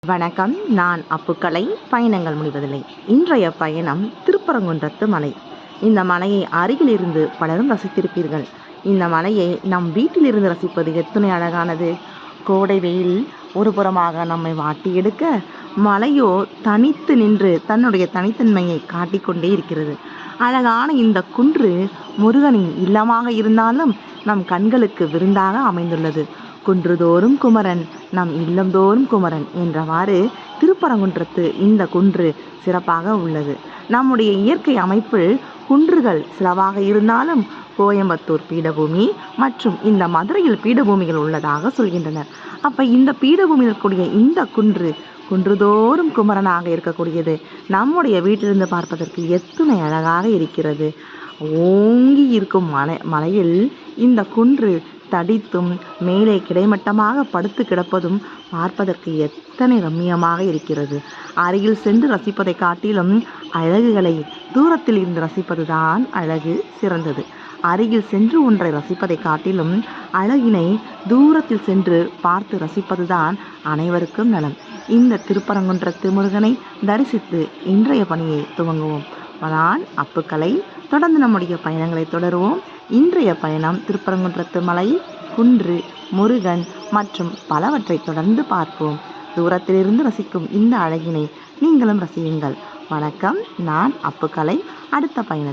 வணக்கம். நான் அப்புக்கலை. பயணங்கள் முடிவதில்லை. இன்றைய பயணம் திருப்பரங்குன்றத்து மலை. இந்த மலையை அருகிலிருந்து பலரும் ரசித்திருப்பீர்கள். இந்த மலையை நம் வீட்டிலிருந்து ரசிப்பது எத்தனை அழகானது. கோடை வெயில் ஒரு புறமாக நம்மை வாட்டி எடுக்க, மலையோ தனித்து நின்று தன்னுடைய தனித்தன்மையை காட்டிக்கொண்டே இருக்கிறது. அழகான இந்த குன்று முருகனின் இல்லமாக இருந்தாலும் நம் கண்களுக்கு விருந்தாக அமைந்துள்ளது. குன்றுதோறும் குமரன், நம் இல்லந்தோறும் குமரன் என்றவாறு திருப்பரங்குன்றத்து இந்த குன்று சிறப்பாக உள்ளது. நம்முடைய இயற்கை அமைப்பில் குன்றுகள் சிலவாக இருந்தாலும் கோயம்புத்தூர் பீடபூமி மற்றும் இந்த மதுரையில் பீடபூமிகள் உள்ளதாக சொல்கின்றனர். அப்ப இந்த பீடபூமியில் இருக்கக்கூடிய இந்த குன்றுதோறும் குமரனாக இருக்கக்கூடியது நம்முடைய வீட்டிலிருந்து பார்ப்பதற்கு எத்தனை அழகாக இருக்கிறது. ஓங்கி இருக்கும் மலையில் இந்த குன்று தடித்தும் மேலே கிடைமட்டமாக படுத்து கிடப்பதும் பார்ப்பதற்கு எத்தனை ரம்மியமாக இருக்கிறது. அருகில் சென்று ரசிப்பதை காட்டிலும் அழகுகளை தூரத்தில் இருந்து ரசிப்பதுதான் அழகு சிறந்தது. அருகில் சென்று ஒன்றை ரசிப்பதை காட்டிலும் அழகினை தூரத்தில் சென்று பார்த்து ரசிப்பதுதான் அனைவருக்கும் நலம். இந்த திருப்பரங்குன்றத்து முருகனை தரிசித்து இன்றைய பணியை துவங்குவோம். நான் அப்புக்கலை. தொடர்ந்து நம்முடைய பயணங்களை தொடருவோம். இன்றைய பயணம் திருப்பரங்குன்றத்து மலை, குன்று, முருகன் மற்றும் பலவற்றை தொடர்ந்து பார்ப்போம். தூரத்திலிருந்து ரசிக்கும் இந்த அழகினை நீங்களும் ரசியுங்கள். வணக்கம். நான் அப்புக்கலை. அடுத்த பயணம்